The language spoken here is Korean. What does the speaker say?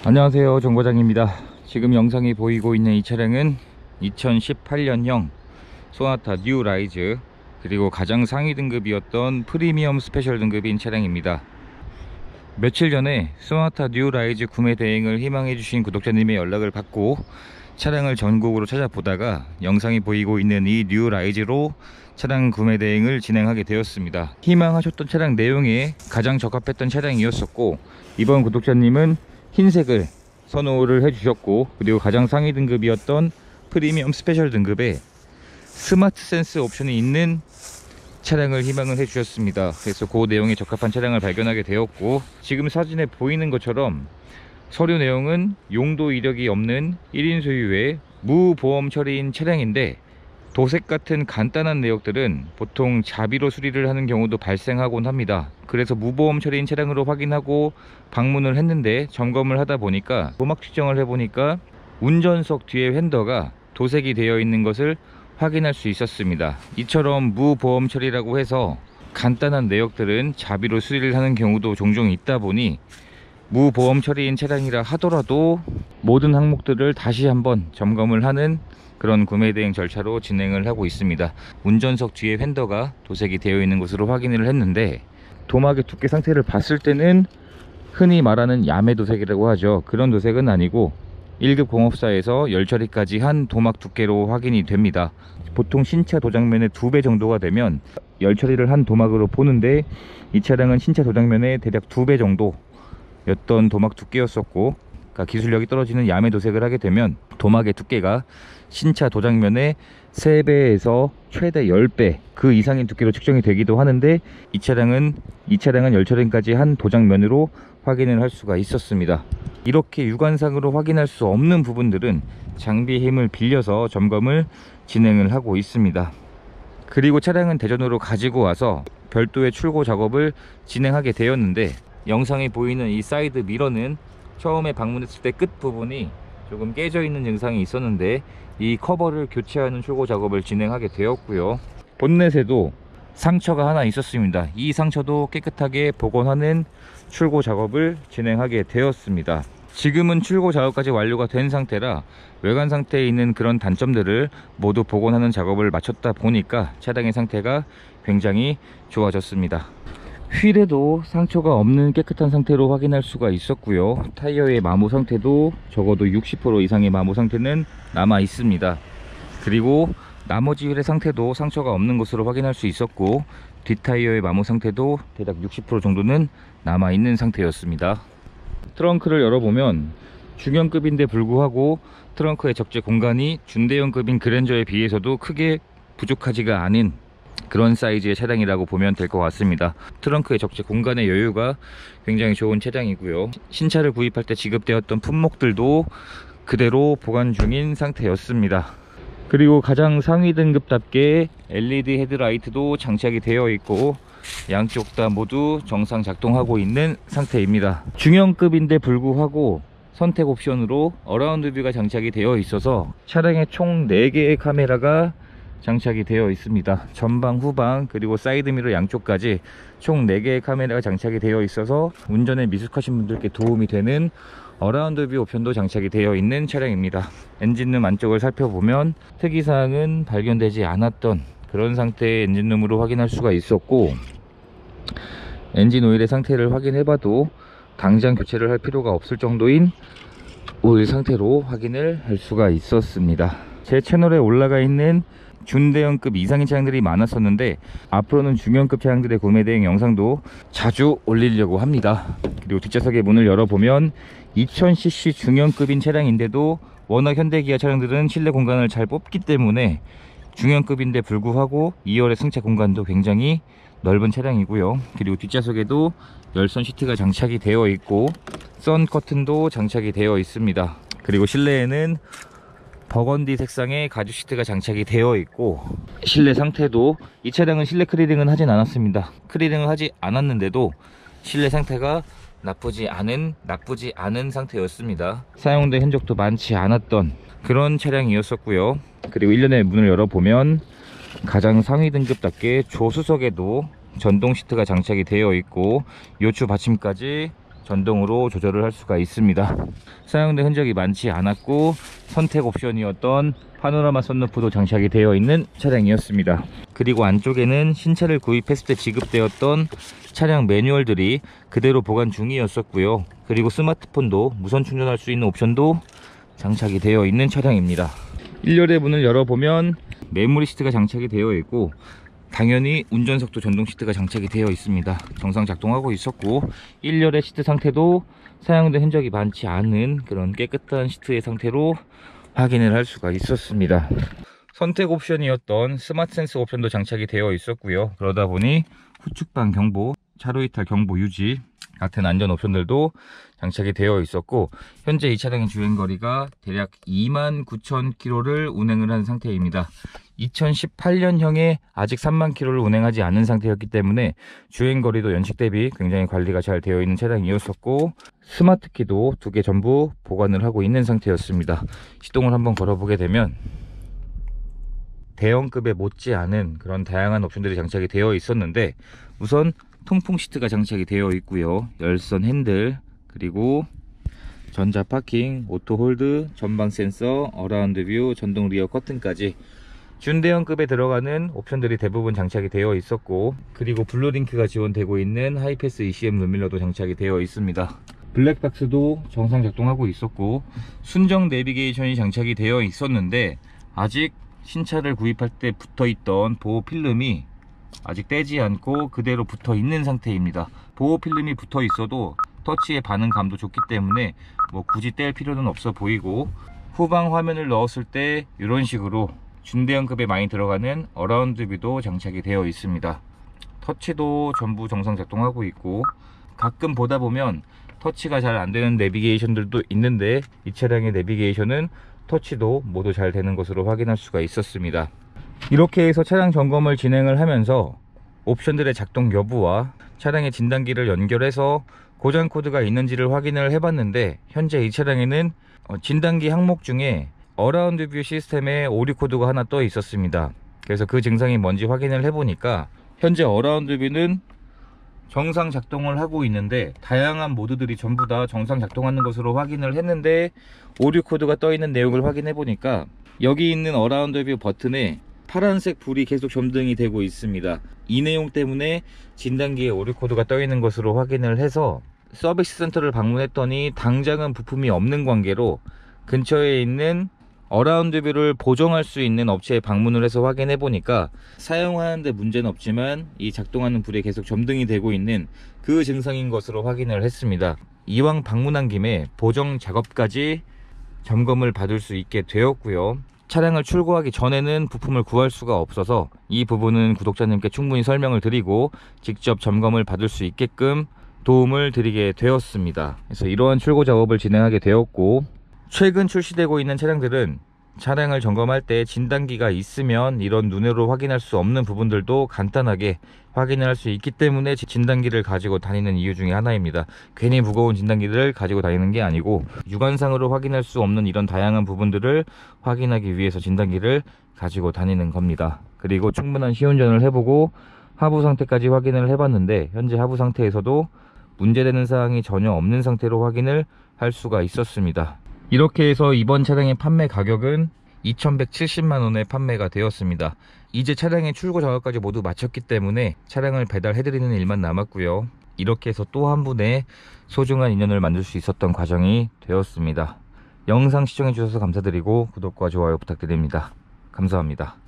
안녕하세요, 정과장입니다. 지금 영상이 보이고 있는 이 차량은 2018년형 소나타 뉴 라이즈, 그리고 가장 상위 등급이었던 프리미엄 스페셜 등급인 차량입니다. 며칠 전에 소나타 뉴 라이즈 구매 대행을 희망해 주신 구독자님의 연락을 받고 차량을 전국으로 찾아보다가 영상이 보이고 있는 이 뉴 라이즈로 차량 구매 대행을 진행하게 되었습니다. 희망하셨던 차량 내용에 가장 적합했던 차량이었었고, 이번 구독자님은 흰색을 선호를 해주셨고, 그리고 가장 상위 등급이었던 프리미엄 스페셜 등급에 스마트 센스 옵션이 있는 차량을 희망을 해주셨습니다. 그래서 그 내용에 적합한 차량을 발견하게 되었고, 지금 사진에 보이는 것처럼 서류 내용은 용도 이력이 없는 1인 소유의 무보험 처리인 차량인데, 도색 같은 간단한 내역들은 보통 자비로 수리를 하는 경우도 발생하곤 합니다. 그래서 무보험 처리인 차량으로 확인하고 방문을 했는데, 점검을 하다 보니까 도막 측정을 해보니까 운전석 뒤에 휀더가 도색이 되어 있는 것을 확인할 수 있었습니다. 이처럼 무보험 처리라고 해서 간단한 내역들은 자비로 수리를 하는 경우도 종종 있다 보니, 무보험 처리인 차량이라 하더라도 모든 항목들을 다시 한번 점검을 하는 그런 구매 대행 절차로 진행을 하고 있습니다. 운전석 뒤에 휀더가 도색이 되어 있는 것으로 확인을 했는데, 도막의 두께 상태를 봤을 때는 흔히 말하는 야매 도색이라고 하죠. 그런 도색은 아니고 1급 공업사에서 열처리까지 한 도막 두께로 확인이 됩니다. 보통 신차 도장면의 2배 정도가 되면 열처리를 한 도막으로 보는데, 이 차량은 신차 도장면의 대략 2배 정도였던 도막 두께였었고, 그러니까 기술력이 떨어지는 야매 도색을 하게 되면 도막의 두께가 신차 도장면의 3배에서 최대 10배 그 이상인 두께로 측정이 되기도 하는데, 이 차량은 열처리까지 한 도장면으로 확인을 할 수가 있었습니다. 이렇게 육안상으로 확인할 수 없는 부분들은 장비의 힘을 빌려서 점검을 진행을 하고 있습니다. 그리고 차량은 대전으로 가지고 와서 별도의 출고 작업을 진행하게 되었는데, 영상에 보이는 이 사이드 미러는 처음에 방문했을 때 끝 부분이 조금 깨져 있는 증상이 있었는데, 이 커버를 교체하는 출고 작업을 진행하게 되었고요. 본넷에도 상처가 하나 있었습니다. 이 상처도 깨끗하게 복원하는 출고 작업을 진행하게 되었습니다. 지금은 출고 작업까지 완료가 된 상태라 외관 상태에 있는 그런 단점들을 모두 복원하는 작업을 마쳤다 보니까 차량의 상태가 굉장히 좋아졌습니다. 휠에도 상처가 없는 깨끗한 상태로 확인할 수가 있었고요. 타이어의 마모 상태도 적어도 60% 이상의 마모 상태는 남아 있습니다. 그리고 나머지 휠의 상태도 상처가 없는 것으로 확인할 수 있었고, 뒷타이어의 마모 상태도 대략 60% 정도는 남아 있는 상태였습니다. 트렁크를 열어보면 중형급인데 불구하고 트렁크의 적재 공간이 준대형급인 그랜저에 비해서도 크게 부족하지가 않은 그런 사이즈의 차량이라고 보면 될 것 같습니다. 트렁크의 적재 공간의 여유가 굉장히 좋은 차량이고요. 신차를 구입할 때 지급되었던 품목들도 그대로 보관 중인 상태였습니다. 그리고 가장 상위 등급답게 LED 헤드라이트도 장착이 되어 있고, 양쪽 다 모두 정상 작동하고 있는 상태입니다. 중형급인데 불구하고 선택 옵션으로 어라운드 뷰가 장착이 되어 있어서 차량에 총 4개의 카메라가 장착이 되어 있습니다. 전방, 후방, 그리고 사이드미러 양쪽까지 총 4개의 카메라가 장착이 되어 있어서 운전에 미숙하신 분들께 도움이 되는 어라운드 뷰 옵션도 장착이 되어 있는 차량입니다. 엔진룸 안쪽을 살펴보면 특이사항은 발견되지 않았던 그런 상태의 엔진룸으로 확인할 수가 있었고, 엔진 오일의 상태를 확인해봐도 당장 교체를 할 필요가 없을 정도인 오일 상태로 확인을 할 수가 있었습니다. 제 채널에 올라가 있는 준대형급 이상인 차량들이 많았었는데, 앞으로는 중형급 차량들의 구매 대행 영상도 자주 올리려고 합니다. 그리고 뒷좌석의 문을 열어보면 2000cc 중형급인 차량인데도 워낙 현대기아 차량들은 실내 공간을 잘 뽑기 때문에 중형급인데 불구하고 2열의 승차 공간도 굉장히 넓은 차량이고요. 그리고 뒷좌석에도 열선 시트가 장착이 되어 있고, 선 커튼도 장착이 되어 있습니다. 그리고 실내에는 버건디 색상의 가죽 시트가 장착이 되어 있고, 실내 상태도 이 차량은 실내 클리닝은 하진 않았습니다. 클리닝을 하지 않았는데도 실내 상태가 나쁘지 않은 상태였습니다. 사용된 흔적도 많지 않았던 그런 차량이었었고요. 그리고 1년의 문을 열어보면 가장 상위 등급답게 조수석에도 전동 시트가 장착이 되어 있고, 요추 받침까지 전동으로 조절을 할 수가 있습니다. 사용된 흔적이 많지 않았고 선택 옵션이었던 파노라마 썬루프도 장착이 되어 있는 차량이었습니다. 그리고 안쪽에는 신차를 구입했을 때 지급되었던 차량 매뉴얼들이 그대로 보관 중이었었고요. 그리고 스마트폰도 무선 충전할 수 있는 옵션도 장착이 되어 있는 차량입니다. 1열의 문을 열어보면 메모리 시트가 장착이 되어 있고 당연히 운전석도 전동 시트가 장착이 되어 있습니다. 정상 작동하고 있었고 1열의 시트 상태도 사용된 흔적이 많지 않은 그런 깨끗한 시트의 상태로 확인을 할 수가 있었습니다. 선택 옵션이었던 스마트 센스 옵션도 장착이 되어 있었고요. 그러다 보니 후측방 경보, 차로 이탈 경보 유지 같은 안전 옵션들도 장착이 되어 있었고 현재 이 차량의 주행거리가 대략 29,000km를 운행을 한 상태입니다. 2018년형에 아직 30,000km를 운행하지 않은 상태였기 때문에 주행거리도 연식 대비 굉장히 관리가 잘 되어 있는 차량이었었고 스마트키도 2개 전부 보관을 하고 있는 상태였습니다. 시동을 한번 걸어보게 되면 대형급에 못지않은 그런 다양한 옵션들이 장착이 되어 있었는데 우선 통풍 시트가 장착이 되어 있고요. 열선 핸들, 그리고 전자 파킹, 오토 홀드, 전방 센서, 어라운드 뷰, 전동 리어 커튼까지 준대형급에 들어가는 옵션들이 대부분 장착이 되어 있었고 그리고 블루링크가 지원되고 있는 하이패스 ECM 룸밀러도 장착이 되어 있습니다. 블랙박스도 정상 작동하고 있었고 순정 내비게이션이 장착이 되어 있었는데 아직 신차를 구입할 때 붙어있던 보호 필름이 아직 떼지 않고 그대로 붙어 있는 상태입니다. 보호 필름이 붙어 있어도 터치의 반응감도 좋기 때문에 뭐 굳이 뗄 필요는 없어 보이고 후방 화면을 넣었을 때 이런 식으로 준대형급에 많이 들어가는 어라운드 뷰도 장착이 되어 있습니다. 터치도 전부 정상 작동하고 있고 가끔 보다 보면 터치가 잘 안되는 내비게이션들도 있는데 이 차량의 내비게이션은 터치도 모두 잘 되는 것으로 확인할 수가 있었습니다. 이렇게 해서 차량 점검을 진행을 하면서 옵션들의 작동 여부와 차량의 진단기를 연결해서 고장 코드가 있는지를 확인을 해봤는데 현재 이 차량에는 진단기 항목 중에 어라운드 뷰 시스템에 오류 코드가 하나 떠 있었습니다. 그래서 그 증상이 뭔지 확인을 해보니까 현재 어라운드 뷰는 정상 작동을 하고 있는데 다양한 모드들이 전부 다 정상 작동하는 것으로 확인을 했는데 오류 코드가 떠 있는 내용을 확인해 보니까 여기 있는 어라운드 뷰 버튼에 파란색 불이 계속 점등이 되고 있습니다. 이 내용 때문에 진단기에 오류 코드가 떠 있는 것으로 확인을 해서 서비스 센터를 방문했더니 당장은 부품이 없는 관계로 근처에 있는 어라운드 뷰를 보정할 수 있는 업체에 방문을 해서 확인해 보니까 사용하는데 문제는 없지만 이 작동하는 불이 계속 점등이 되고 있는 그 증상인 것으로 확인을 했습니다. 이왕 방문한 김에 보정 작업까지 점검을 받을 수 있게 되었고요. 차량을 출고하기 전에는 부품을 구할 수가 없어서 이 부분은 구독자님께 충분히 설명을 드리고 직접 점검을 받을 수 있게끔 도움을 드리게 되었습니다. 그래서 이러한 출고 작업을 진행하게 되었고 최근 출시되고 있는 차량들은 차량을 점검할 때 진단기가 있으면 이런 눈으로 확인할 수 없는 부분들도 간단하게 확인을 할 수 있기 때문에 진단기를 가지고 다니는 이유 중에 하나입니다. 괜히 무거운 진단기를 가지고 다니는 게 아니고 육안상으로 확인할 수 없는 이런 다양한 부분들을 확인하기 위해서 진단기를 가지고 다니는 겁니다. 그리고 충분한 시운전을 해보고 하부 상태까지 확인을 해봤는데 현재 하부 상태에서도 문제되는 사항이 전혀 없는 상태로 확인을 할 수가 있었습니다. 이렇게 해서 이번 차량의 판매 가격은 2,170만원에 판매가 되었습니다. 이제 차량의 출고 작업까지 모두 마쳤기 때문에 차량을 배달해드리는 일만 남았고요. 이렇게 해서 또 한 분의 소중한 인연을 만들 수 있었던 과정이 되었습니다. 영상 시청해주셔서 감사드리고 구독과 좋아요 부탁드립니다. 감사합니다.